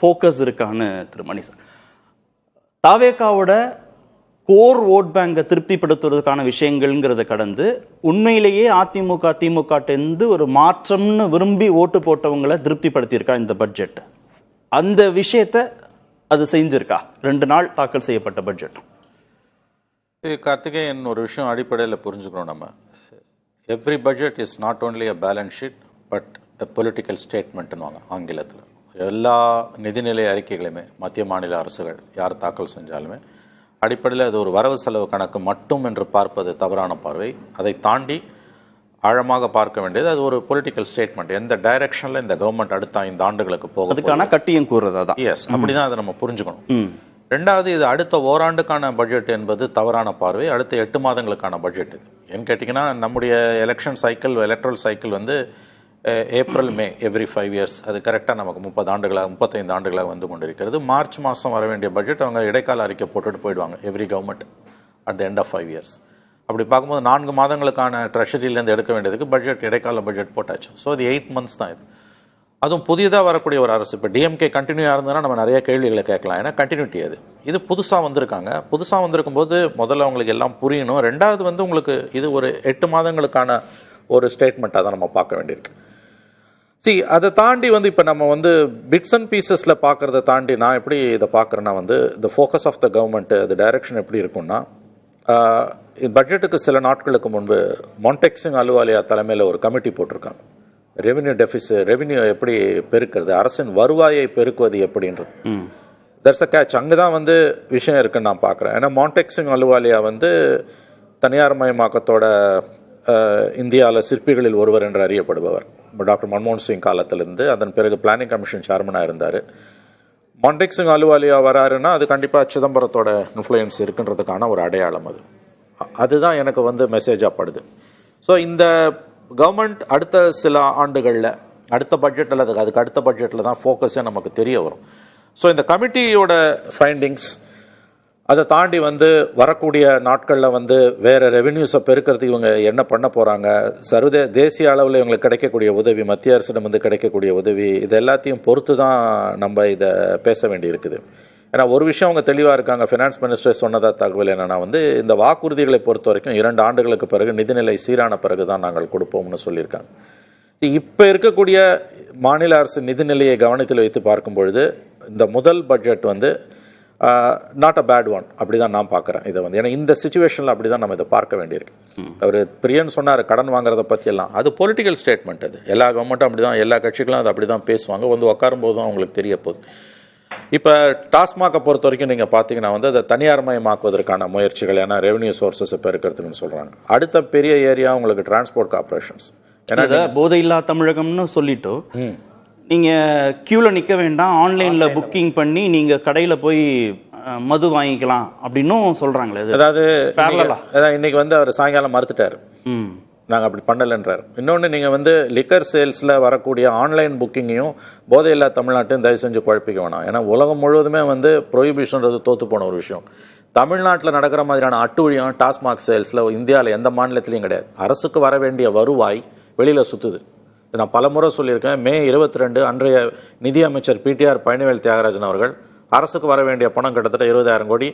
Focus இருக்கான்னு திரு மணி sir, தாவேகாவோட core vote பேங்கை திருப்திப்படுத்துவதற்கான விஷயங்கள்ங்கிறத கடந்து உண்மையிலேயே அதிமுக திமுக ஒரு மாற்றம்னு விரும்பி ஓட்டு போட்டவங்களை திருப்திப்படுத்தியிருக்கா இந்த பட்ஜெட்? அந்த விஷயத்தை அது செஞ்சிருக்கா 2 நாள் தாக்கல் செய்யப்பட்ட பட்ஜெட்? கார்த்திகேயன், ஒரு விஷயம் அடிப்படையில் புரிஞ்சுக்கணும். நம்ம every budget is not only a balance sheet but a political ஸ்டேட்மெண்ட்னுவாங்க ஆங்கிலத்தில். எல்லா நிதிநிலை அறிக்கைகளுமே மத்திய மாநில அரசுகள் யார் தாக்கல் செஞ்சாலுமே அடிப்படையில் அது ஒரு வரவு செலவு கணக்கு மட்டும் என்று பார்ப்பது தவறான பார்வை. அதை தாண்டி ஆழமாக பார்க்க வேண்டியது அது ஒரு பொலிட்டிக்கல் ஸ்டேட்மெண்ட். எந்த டைரக்ஷனில் இந்த கவர்மெண்ட் அடுத்த 5 ஆண்டுகளுக்கு போகும், அதுக்கான கட்டியம் கூறுறதா தான். எஸ், அப்படிதான் அதை நம்ம புரிஞ்சுக்கணும். ரெண்டாவது, இது அடுத்த ஓராண்டுக்கான பட்ஜெட் என்பது தவறான பார்வை. அடுத்த 8 மாதங்களுக்கான பட்ஜெட் இது. ஏன்னு கேட்டிங்கன்னா, நம்முடைய எலக்ட்ரல் சைக்கிள் வந்து ஏப்ரல் மே எவ்ரி 5 இயர்ஸ். அது கரெக்டாக நமக்கு 35 ஆண்டுகளாக வந்து கொண்டிருக்கிறது. மார்ச் மாதம் வர வேண்டிய பட்ஜெட் அவங்க இடைக்கால அறிக்கை போட்டுட்டு போயிடுவாங்க every government at the end of 5 years. அப்படி பார்க்கும்போது 4 மாதங்களுக்கான ட்ரெஷரியிலேருந்து எடுக்க வேண்டியதுக்கு பட்ஜெட் இடைக்கால பட்ஜெட் போட்டாச்சு. ஸோ அது 8 months தான் இது. அதுவும் புதிதாக வரக்கூடிய ஒரு அரசு. இப்போ டிஎம்கே கண்டினியூவாக இருந்ததுன்னா நம்ம நிறைய கேள்விகளை கேட்கலாம். ஏன்னா கண்டினியூட்டி அது. இது புதுசாக வந்திருக்காங்க. புதுசாக வந்திருக்கும் போது முதல்ல அவங்களுக்கு எல்லாம் புரியணும். ரெண்டாவது வந்து உங்களுக்கு இது ஒரு 8 மாதங்களுக்கான ஒரு ஸ்டேட்மெண்ட்டாக தான் நம்ம பார்க்க வேண்டியிருக்கு. அதை தாண்டி வந்து இப்போ நம்ம வந்து பிட்ஸ் அண்ட் பீசஸில் பார்க்குறத தாண்டி நான் எப்படி இதை பார்க்குறேன்னா வந்து இந்த ஃபோக்கஸ் ஆஃப் த கவர்மெண்ட், அது டைரக்ஷன் எப்படி இருக்குன்னா, பட்ஜெட்டுக்கு சில நாட்களுக்கு முன்பு மான்டெக் சிங் அலுவாலியா தலைமையில் ஒரு கமிட்டி போட்டிருக்காங்க. ரெவென்யூ எப்படி பெருக்கிறது, அரசின் வருவாயை பெருக்குவது எப்படின்றது. That's a catch. அங்கே தான் வந்து விஷயம் இருக்குன்னு நான் பார்க்குறேன். ஏன்னா மான்டெக் சிங் அலுவாலியா வந்து தனியார் மயமாக்கத்தோட இந்தியாவில் சிற்பிகளில் ஒருவர் என்று அறியப்படுபவர். டாக்டர் மன்மோகன் சிங் காலத்திலிருந்து அதன் பிறகு பிளானிங் கமிஷன் சேர்மனாக இருந்தார். மான்டெக் சிங் அலுவாலியா வராருன்னா அது கண்டிப்பாக சிதம்பரத்தோட இன்ஃப்ளூயன்ஸ் இருக்குன்றதுக்கான ஒரு அடையாளம். அதுதான் எனக்கு வந்து மெசேஜாக படுது. ஸோ இந்த கவர்மெண்ட் அடுத்த சில ஆண்டுகளில் அடுத்த பட்ஜெட்டில் அதுக்கு அடுத்த பட்ஜெட்டில் தான் ஃபோக்கஸே நமக்கு தெரிய வரும். ஸோ இந்த கமிட்டியோட ஃபைண்டிங்ஸ் அதை தாண்டி வந்து வரக்கூடிய நாட்களில் வந்து வேறு ரெவென்யூஸை பெருக்கிறதுக்கு இவங்க என்ன பண்ண போகிறாங்க, தேசிய அளவில் இவங்களுக்கு கிடைக்கக்கூடிய உதவி, மத்திய அரசிடம் வந்து கிடைக்கக்கூடிய உதவி, இது எல்லாத்தையும் பொறுத்து தான் நம்ம இதை பேச வேண்டி இருக்குது. ஏன்னா ஒரு விஷயம் அவங்க தெளிவாக இருக்காங்க. ஃபினான்ஸ் மினிஸ்டர் சொன்னதா தகவல் என்னென்னா வந்து இந்த வாக்குறுதிகளை பொறுத்த வரைக்கும் 2 ஆண்டுகளுக்கு பிறகு நிதிநிலை சீரான பிறகு தான் நாங்கள் கொடுப்போம்னு சொல்லியிருக்காங்க. இப்போ இருக்கக்கூடிய மாநில அரசு நிதிநிலையை கவனத்தில் வைத்து பார்க்கும் பொழுது இந்த முதல் பட்ஜெட் வந்து நாட் அ பேட் ஒன், அப்படி தான் நான் பார்க்குறேன் இதை வந்து. ஏன்னா இந்த சுச்சுவேஷனில் அப்படி தான் நம்ம இதை பார்க்க வேண்டியிருக்கு. அவர் பிரியன் சொன்னார் கடன் வாங்குறத பற்றியெல்லாம், அது பொலிட்டிக்கல் ஸ்டேட்மெண்ட். அது எல்லா கவர்மெண்ட்டும் அப்படி தான், எல்லா கட்சிகளும் அது அப்படி தான் பேசுவாங்க. வந்து உட்காரும் போதும் அவங்களுக்கு தெரிய போகுது. இப்போ டாஸ்மாகை பொறுத்த வரைக்கும் நீங்கள் பார்த்தீங்கன்னா வந்து அதை தனியார் மயமாக்குவதற்கான முயற்சிகள், ஏன்னா ரெவென்யூ சோர்ஸஸ் இப்போ இருக்கிறதுக்குன்னு சொல்கிறாங்க. அடுத்த பெரிய ஏரியா உங்களுக்கு டிரான்ஸ்போர்ட் கார்பரேஷன்ஸ். ஏன்னா போதையில்லா தமிழகம்னு சொல்லிட்டு நீங்கள் க்யூவில் நிற்க வேண்டாம், ஆன்லைனில் புக்கிங் பண்ணி நீங்கள் கடையில் போய் மது வாங்கிக்கலாம் அப்படின்னும் சொல்கிறாங்களே. அதாவது இன்னைக்கு வந்து அவர் சாயங்காலம் மறுத்துட்டார், நாங்கள் அப்படி பண்ணலைன்றார். இன்னொன்று, நீங்கள் வந்து லிக்கர் சேல்ஸில் வரக்கூடிய ஆன்லைன் புக்கிங்கையும் போதையில்லா தமிழ்நாட்டையும் தயவு செஞ்சு குழப்பிக்க வேணாம். ஏன்னா உலகம் முழுவதுமே வந்து ப்ரொஹிபிஷன்றது தோற்று போன ஒரு விஷயம். தமிழ்நாட்டில் நடக்கிற மாதிரியான அட்டுழியம் டாஸ்மாக் சேல்ஸில் இந்தியாவில் எந்த மாநிலத்திலையும் கிடையாது. அரசுக்கு வர வேண்டிய வருவாய் வெளியில் சுற்றுது. நான் பல முறை சொல்லியிருக்கேன். மே 22 அன்றைய நிதியமைச்சர் பிடிஆர் பழனிவேல் தியாகராஜன் அவர்கள் அரசுக்கு வர வேண்டிய பணம் கிட்டத்தட்ட 20,000 கோடி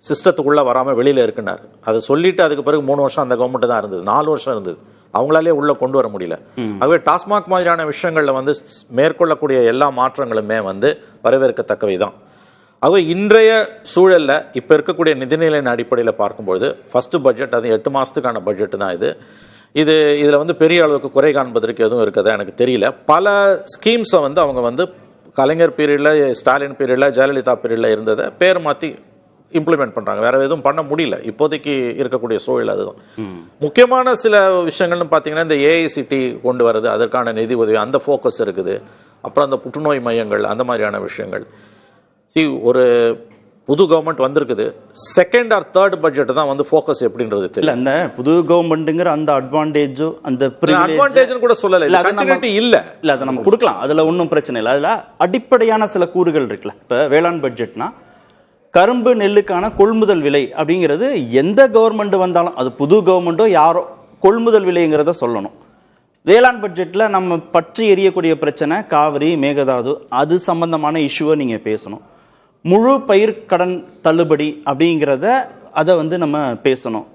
சிஸ்டத்துக்குள்ளே வராமல் வெளியில் இருக்குனார். அதை சொல்லிட்டு அதுக்கு பிறகு 3 வருஷம் அந்த கவர்மெண்ட் தான் இருந்தது, 4 வருஷம் இருந்தது. அவங்களாலே உள்ளே கொண்டு வர முடியல. ஆகவே டாஸ்மாக் மாதிரியான விஷயங்களில் வந்து மேற்கொள்ளக்கூடிய எல்லா மாற்றங்களுமே வந்து வரவேற்கத்தக்கவை தான். ஆகவே இன்றைய சூழலில் இப்போ இருக்கக்கூடிய நிதிநிலையின் அடிப்படையில் பார்க்கும்பொழுது ஃபஸ்ட்டு பட்ஜெட், அது 8 மாதத்துக்கான பட்ஜெட்டு தான் இதில் வந்து பெரிய அளவுக்கு குறை காண்பதற்கு எதுவும் இருக்குதா எனக்கு தெரியல. பல ஸ்கீம்ஸை வந்து அவங்க வந்து கலைஞர் பீரியடில், ஸ்டாலின் பீரியடில், ஜெயலலிதா பீரியடில் இருந்ததை பேர் மாற்றி இம்ப்ளிமெண்ட் பண்ணுறாங்க. வேறு எதுவும் பண்ண முடியல இப்போதைக்கு இருக்கக்கூடிய சூழல். அதுதான் முக்கியமான சில விஷயங்கள்னு பார்த்தீங்கன்னா, இந்த ஏஐசிடி கொண்டு வரது, அதற்கான நிதி உதவி, அந்த ஃபோக்கஸ் இருக்குது. அப்புறம் அந்த புற்றுநோய் மையங்கள், அந்த மாதிரியான விஷயங்கள். ஒரு புது கவர்மெண்ட் வந்திருக்குது, செகண்ட் ஆர் தேர்ட் பட்ஜெட் தான் வந்து ஃபோக்கஸ் எப்படின்றது தெரியல. அந்த புது கவர்மெண்ட்ங்கிற அந்த அட்வான்டேஜோ அந்த அட்வான்டேஜ் கூட சொல்லல, இல்ல அதை நம்ம கொடுக்கலாம், அதுல ஒன்றும் பிரச்சனை இல்லை. அதுல அடிப்படையான சில கூறுகள் இருக்குல்ல. இப்போ வேளாண் பட்ஜெட்னா கரும்பு நெல்லுக்கான கொள்முதல் விலை அப்படிங்கிறது எந்த கவர்மெண்ட் வந்தாலும், அது புது கவர்மெண்ட்டோ யாரோ, கொள்முதல் விலைங்கிறத சொல்லணும். வேளாண் பட்ஜெட்ல நம்ம பற்றி எரியக்கூடிய பிரச்சனை காவிரி மேகதாது அது சம்பந்தமான இஷ்யூவை நீங்க பேசணும். முழு பயிர் கடன் தள்ளுபடி அப்படிங்கிறத அதை வந்து நம்ம பேசணும்.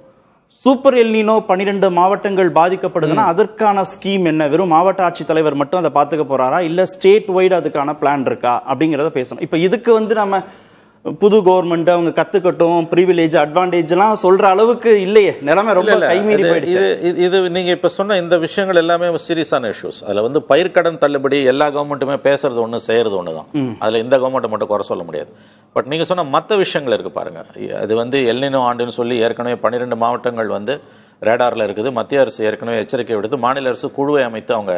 சூப்பர் எல்னினோ 12 மாவட்டங்கள் பாதிக்கப்படுதுன்னா அதற்கான ஸ்கீம் என்ன? வெறும் மாவட்ட ஆட்சித்தலைவர் மட்டும் அதை பார்த்துக்க போறாரா, இல்ல ஸ்டேட் வைடு அதுக்கான பிளான் இருக்கா அப்படிங்கிறத பேசணும். இப்ப இதுக்கு வந்து நம்ம புது கவர்மெண்ட் அவங்க கத்துக்கட்டும் ப்ரிவிலேஜ் அட்வான்டேஜ் எல்லாம் சொல்ற அளவுக்கு இல்லையே, நிலைமை ரொம்ப கைமீறி போயிடுச்சு. இது நீங்க இப்ப சொன்ன இந்த விஷயங்கள் எல்லாமே சீரியஸான இஷ்யூஸ். அதுல வந்து பயிர்க்கடன் தள்ளுபடி எல்லா கவர்மெண்ட்டுமே பேசுறது ஒண்ணு செய்யறது ஒண்ணுதான். அதுல இந்த கவர்மெண்ட் மட்டும் குறை சொல்ல முடியாது. பட் நீங்க சொன்ன மற்ற விஷயங்கள் இருக்கு பாருங்க. அது வந்து எல்னினோ ஆண்டுன்னு சொல்லி ஏற்கனவே 12 மாவட்டங்கள் வந்து ரேடார்ல இருக்குது. மத்திய அரசு ஏற்கனவே எச்சரிக்கை விடுத்து மாநில அரசு குழுவை அமைத்து அவங்க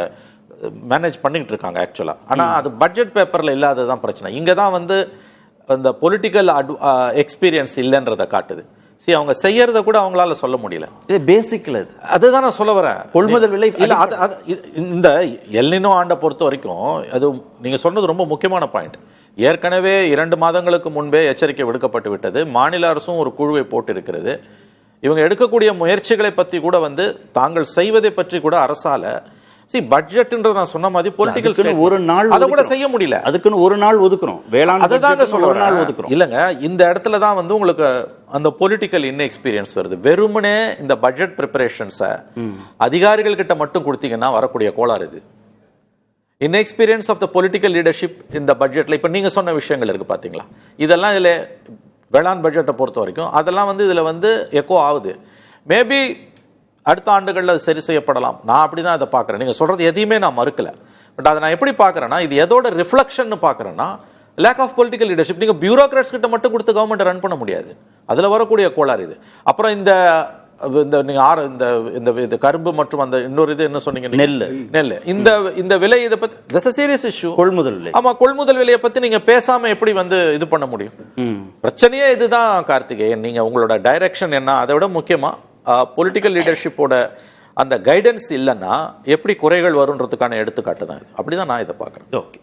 மேனேஜ் பண்ணிட்டு இருக்காங்க ஆக்சுவலா. ஆனா அது பட்ஜெட் பேப்பர்ல இல்லாததான் பிரச்சனை. இங்க தான் வந்து அந்த பொலிட்டிக்கல் எக்ஸ்பீரியன்ஸ் இல்லைன்றதை காட்டுது. சரி, அவங்க செய்யறத கூட அவங்களால சொல்ல முடியல. இது பேசிக்ல அதுதான் நான் சொல்ல வரேன். கொள்முதல் விலை இல்ல இந்த எல்னினோ ஆண்டை பொறுத்த வரைக்கும் அது நீங்க சொன்னது ரொம்ப முக்கியமான பாயிண்ட். ஏற்கனவே 2 மாதங்களுக்கு முன்பே எச்சரிக்கை விடுக்கப்பட்டு விட்டது. மாநில அரசும் ஒரு குழுவை போட்டு இருக்கிறது. இவங்க எடுக்கக்கூடிய முயற்சிகளை பத்தி கூட வந்து தாங்கள் செய்வதை பற்றி கூட அரசால பட்ஜெட்ன்றது நான் சொன்ன மாதிரி பொலிட்டிக்கல் ஒரு நாள் அதை கூட செய்ய முடியல. அதுக்குன்னு ஒரு நாள் ஒதுக்குறோம். வேளாண் அதுதாங்க சொல்ல ஒரு நாள் ஒதுக்குறோம். இல்லங்க, இந்த இடத்துல தான் வந்து உங்களுக்கு அந்த பொலிட்டிக்கல் இன்எக்ஸ்பீரியன்ஸ் வருது. வெறுமனே இந்த பட்ஜெட் ப்ரிப்பரேஷன்ஸை அதிகாரிகள் கிட்ட மட்டும் கொடுத்தீங்கன்னா வரக்கூடிய கோளாறு இது. Inexperience of the political leadership இந்த பட்ஜெட்ல இப்ப நீங்க சொன்ன விஷயங்கள் இருக்கு பாத்தீங்களா, இதெல்லாம் இதுல வேளாண் பட்ஜெட்டை பொறுத்த வரைக்கும் அதெல்லாம் வந்து இதுல வந்து எக்கோ ஆகுது. மேபி அடுத்த ஆண்டுகளில் அது சரி செய்யப்படலாம். நான் அப்படிதான் அதை பார்க்குறேன். நீங்கள் சொல்றது எதையுமே நான் மறுக்கல. பட் அதை நான் எப்படி பார்க்குறேன்னா, இது எதோட ரிஃப்ளெக்ஷன் பார்க்குறேன்னா லேக் ஆஃப் பொலிட்டிக்கல் லீடர்ஷிப். நீங்கள் பியூரோக்ராட்ஸ் கிட்ட மட்டும் கொடுத்து கவர்மெண்ட் ரன் பண்ண முடியாது. அதில் வரக்கூடிய கோளாறு இது. அப்புறம் இந்த இந்த கரும்பு மற்றும் அந்த இன்னொரு இது என்ன சொன்னீங்க, நெல் இந்த விலை, இதை பத்தி தட்ஸ் a serious issue. கொள்முதல் விலை. ஆமா, கொள்முதல் விலையை பத்தி நீங்க பேசாம எப்படி வந்து இது பண்ண முடியும்? பிரச்சனையே இதுதான் கார்த்திகேயன். நீங்க உங்களோட டைரக்ஷன் என்ன, அதை விட முக்கியமா பொலிட்டிக்கல் லீடர்ஷிப்போட அந்த கைடன்ஸ் இல்லைன்னா எப்படி குறைகள் வரும்ன்றதுக்கான எடுத்துக்காட்டு தான் இது. அப்படிதான் நான் இதை பார்க்குறேன். ஓகே.